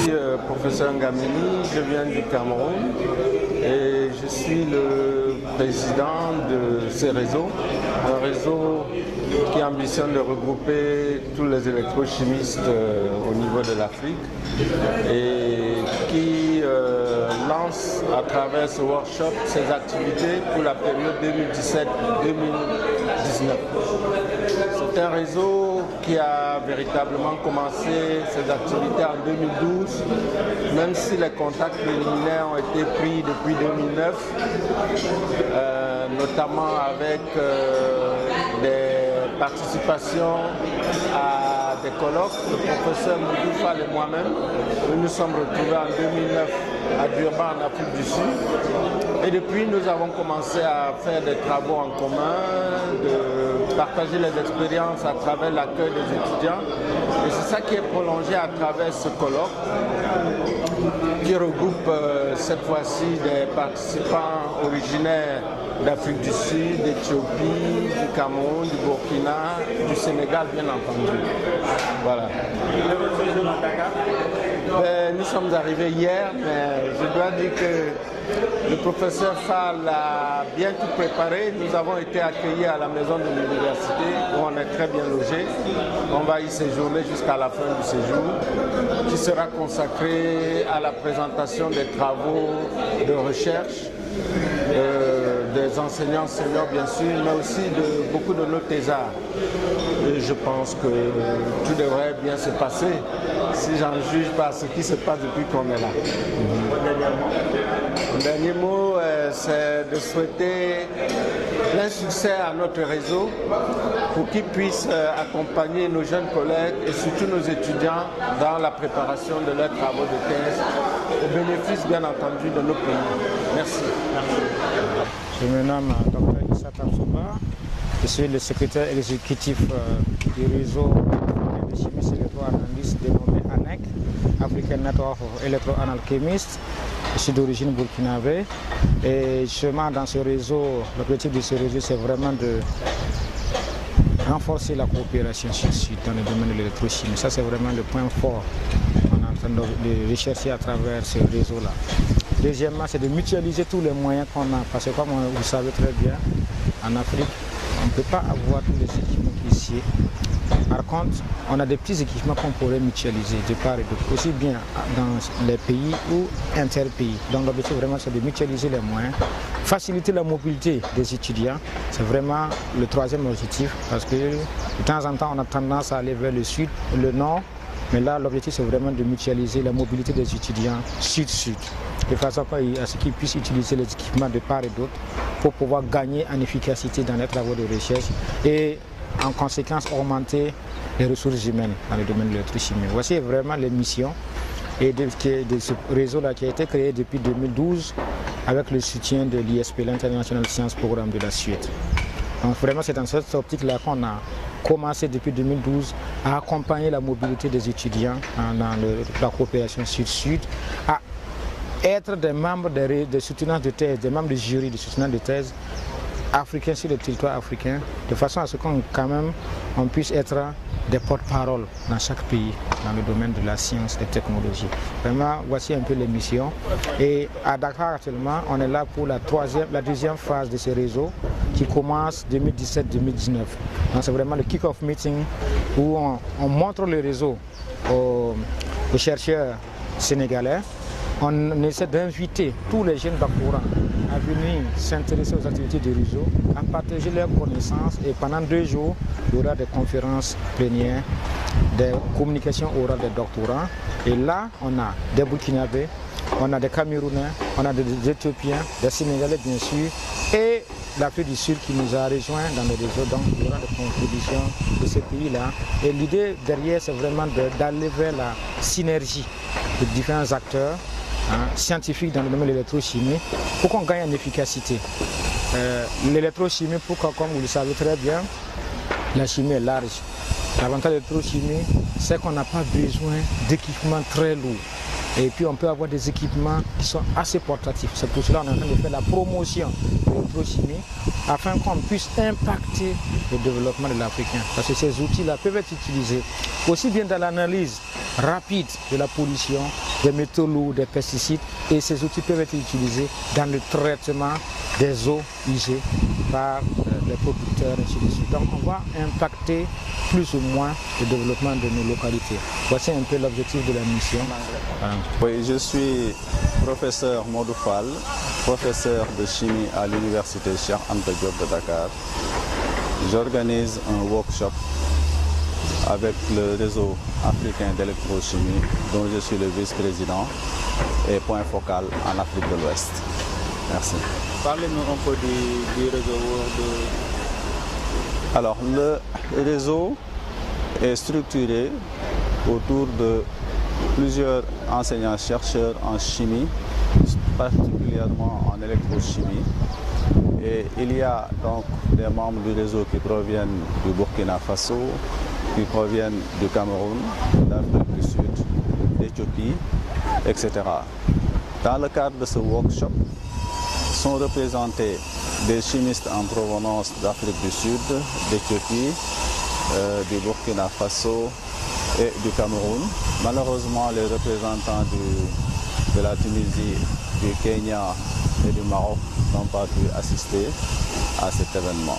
suis professeur Ngameni, je viens du Cameroun et je suis le président de ce réseau, un réseau qui ambitionne de regrouper tous les électrochimistes au niveau de l'Afrique et qui lance à travers ce workshop ses activités pour la période 2017-2019. C'est un réseau qui a véritablement commencé ses activités en 2012, même si les contacts préliminaires ont été pris depuis 2009, notamment avec des participations à des colloques. Le professeur Moudou Fall et moi-même, nous nous sommes retrouvés en 2009 à Durban, en Afrique du Sud. Et depuis, nous avons commencé à faire des travaux en commun, de partager les expériences à travers l'accueil des étudiants. Et c'est ça qui est prolongé à travers ce colloque, qui regroupe cette fois-ci des participants originaires d'Afrique du Sud, d'Éthiopie, du Cameroun, du Burkina, du Sénégal, bien entendu. Voilà. Nous sommes arrivés hier, mais je dois dire que le professeur Fall a bien tout préparé. Nous avons été accueillis à la maison de l'université où on est très bien logés. On va y séjourner jusqu'à la fin du séjour, qui sera consacré à la présentation des travaux de recherche des enseignants seniors bien sûr, mais aussi de beaucoup de nos thésards. Et je pense que tout devrait bien se passer, si j'en juge par ce qui se passe depuis qu'on est là. Le dernier mot, c'est de souhaiter plein succès à notre réseau pour qu'ils puissent accompagner nos jeunes collègues et surtout nos étudiants dans la préparation de leurs travaux de thèse, au bénéfice bien entendu de nos pays. Merci. Je me nomme Dr Issa Tamsouba, je suis le secrétaire exécutif du réseau de chimistes électro-analystes dénommé ANEC, African Network of Electro-Analchemistes. Je suis d'origine burkinabé et justement dans ce réseau, l'objectif de ce réseau c'est vraiment de renforcer la coopération sud-sud dans le domaine de l'électrochimie. Ça c'est vraiment le point fort qu'on est en train de rechercher à travers ce réseau-là. Deuxièmement, c'est de mutualiser tous les moyens qu'on a, parce que comme vous le savez très bien, en Afrique, on ne peut pas avoir tous les équipements ici. Par contre, on a des petits équipements qu'on pourrait mutualiser de part et d'autre, aussi bien dans les pays ou interpays. Donc l'objectif vraiment c'est de mutualiser les moyens, faciliter la mobilité des étudiants. C'est vraiment le troisième objectif, parce que de temps en temps on a tendance à aller vers le sud, le nord, mais là l'objectif c'est vraiment de mutualiser la mobilité des étudiants sud-sud, de façon à ce qu'ils puissent utiliser les équipements de part et d'autre pour pouvoir gagner en efficacité dans les travaux de recherche et en conséquence augmenter les ressources humaines dans le domaine de l'électrochimie. Voici vraiment les missions et de ce réseau-là qui a été créé depuis 2012 avec le soutien de l'ISP, l'International Science Programme de la Suède. Donc vraiment c'est dans cette optique-là qu'on a commencé depuis 2012 à accompagner la mobilité des étudiants dans la coopération sud-sud, à être des membres des soutenants de thèse, des membres du jury de soutenants de thèse africains sur le territoire africain, de façon à ce qu'on puisse être des porte-parole dans chaque pays, dans le domaine de la science et des technologies. Vraiment, voici un peu les missions. Et à Dakar actuellement, on est là pour la deuxième phase de ce réseau qui commence 2017-2019. Donc c'est vraiment le kick-off meeting où on montre le réseau aux chercheurs sénégalais. On essaie d'inviter tous les jeunes doctorants à venir s'intéresser aux activités du réseau, à partager leurs connaissances et pendant 2 jours, il y aura des conférences plénières, des communications orales des doctorants. Et là, on a des Burkinabés, on a des Camerounais, on a des Éthiopiens, des Sénégalais bien sûr, et l'Afrique du Sud qui nous a rejoints dans le réseau. Donc il y aura des contributions de ces pays-là. Et l'idée derrière, c'est vraiment d'aller vers la synergie de différents acteurs scientifiques dans le domaine de l'électrochimie pour qu'on gagne en efficacité. L'électrochimie, comme vous le savez très bien, la chimie est large. L'avantage de l'électrochimie, c'est qu'on n'a pas besoin d'équipements très lourds. Et puis on peut avoir des équipements qui sont assez portatifs. C'est pour cela qu'on est en train de faire la promotion de l'électrochimie afin qu'on puisse impacter le développement de l'Africain. Parce que ces outils-là peuvent être utilisés aussi bien dans l'analyse rapide de la pollution des métaux lourds, des pesticides, et ces outils peuvent être utilisés dans le traitement des eaux usées par les producteurs, ainsi de suite. Donc on va impacter plus ou moins le développement de nos localités. Voici un peu l'objectif de la mission. Oui, je suis professeur Modou Fall, professeur de chimie à l'université Cheikh Anta Diop de Dakar. J'organise un workshop avec le réseau africain d'électrochimie dont je suis le vice-président et point focal en Afrique de l'Ouest. Merci. Parlez-nous un peu du réseau. Alors, le réseau est structuré autour de plusieurs enseignants-chercheurs en chimie, particulièrement en électrochimie. Et il y a donc des membres du réseau qui proviennent du Burkina Faso, qui proviennent du Cameroun, d'Afrique du Sud, d'Éthiopie, etc. Dans le cadre de ce workshop, sont représentés des chimistes en provenance d'Afrique du Sud, d'Éthiopie, du Burkina Faso et du Cameroun. Malheureusement, les représentants de la Tunisie, du Kenya et du Maroc n'ont pas pu assister à cet événement.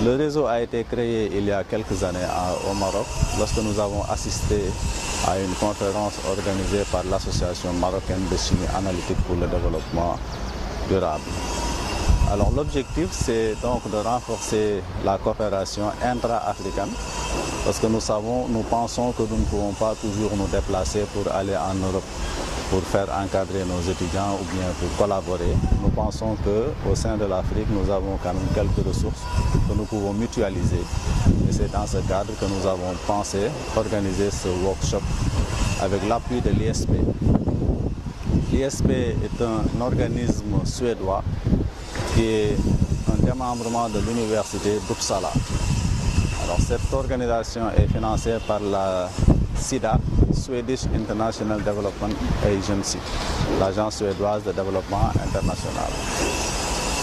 Le réseau a été créé il y a quelques années au Maroc, lorsque nous avons assisté à une conférence organisée par l'Association marocaine de chimie analytique pour le développement durable. Alors l'objectif, c'est donc de renforcer la coopération intra-africaine, parce que nous pensons que nous ne pouvons pas toujours nous déplacer pour aller en Europe, pour faire encadrer nos étudiants ou bien pour collaborer. Nous pensons qu'au sein de l'Afrique, nous avons quand même quelques ressources que nous pouvons mutualiser. Et c'est dans ce cadre que nous avons pensé organiser ce workshop avec l'appui de l'ISP. L'ISP est un organisme suédois qui est un démembrement de l'université d'Uppsala. Alors cette organisation est financée par la SIDA, Swedish International Development Agency, l'agence suédoise de développement international.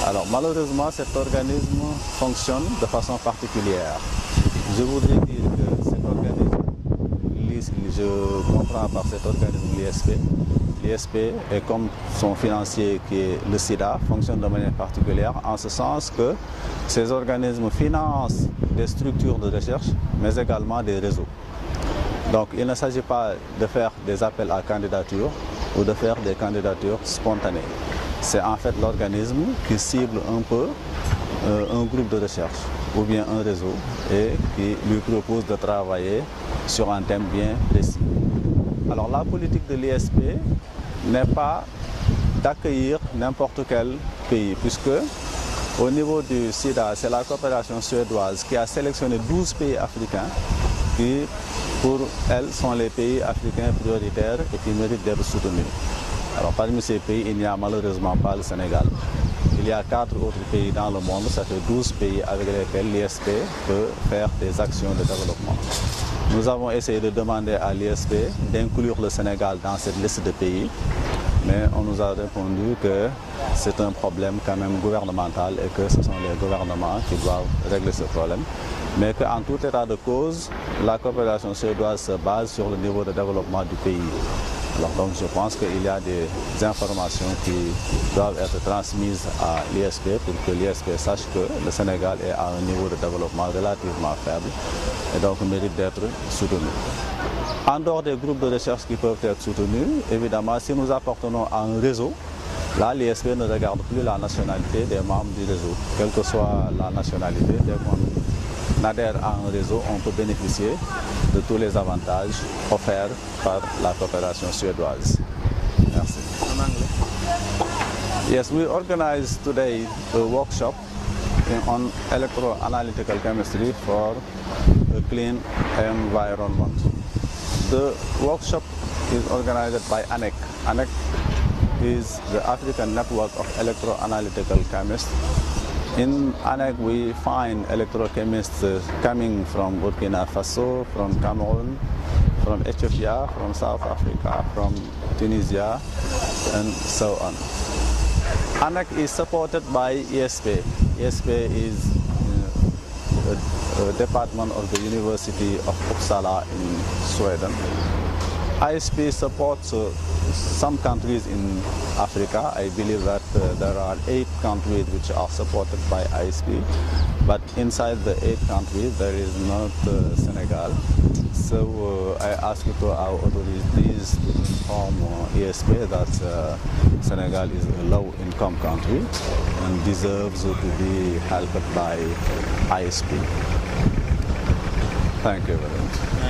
Alors malheureusement, cet organisme fonctionne de façon particulière. Je voudrais dire que cet organisme, je comprends par cet organisme l'ISP. L'ISP, et comme son financier qui est le SIDA, fonctionne de manière particulière en ce sens que ces organismes financent des structures de recherche, mais également des réseaux. Donc il ne s'agit pas de faire des appels à candidature ou de faire des candidatures spontanées. C'est en fait l'organisme qui cible un peu un groupe de recherche ou bien un réseau et qui lui propose de travailler sur un thème bien précis. Alors la politique de l'ISP n'est pas d'accueillir n'importe quel pays, puisque au niveau du SIDA, c'est la coopération suédoise qui a sélectionné 12 pays africains qui, pour elle, sont les pays africains prioritaires et qui méritent d'être soutenus. Alors parmi ces pays, il n'y a malheureusement pas le Sénégal. Il y a 4 autres pays dans le monde, ça fait 12 pays avec lesquels l'ISP peut faire des actions de développement. Nous avons essayé de demander à l'ISP d'inclure le Sénégal dans cette liste de pays, mais on nous a répondu que c'est un problème quand même gouvernemental et que ce sont les gouvernements qui doivent régler ce problème. Mais qu'en tout état de cause, la coopération suédoise se base sur le niveau de développement du pays. Alors donc je pense qu'il y a des informations qui doivent être transmises à l'ISP pour que l'ISP sache que le Sénégal est à un niveau de développement relativement faible et donc mérite d'être soutenu. En dehors des groupes de recherche qui peuvent être soutenus, évidemment, si nous appartenons à un réseau, là l'ISP ne regarde plus la nationalité des membres du réseau. Quelle que soit la nationalité, dès qu'on adhère à un réseau, on peut bénéficier de tous les avantages offerts par la coopération suédoise. Merci. Yes, we organized today a workshop on electroanalytical chemistry for a clean environment. The workshop is organized by ANEC. ANEC is the African Network of Electroanalytical Chemists. In ANEC, we find electrochemists coming from Burkina Faso, from Cameroon, from Ethiopia, from South Africa, from Tunisia, and so on. ANEC is supported by ISP. ISP is a department of the University of Uppsala in Sweden. ISP supports some countries in Africa. I believe that there are 8 countries which are supported by ISP, but inside the 8 countries there is not Senegal. So I ask to our authorities to inform ISP that Senegal is a low-income country and deserves to be helped by ISP. Thank you very much.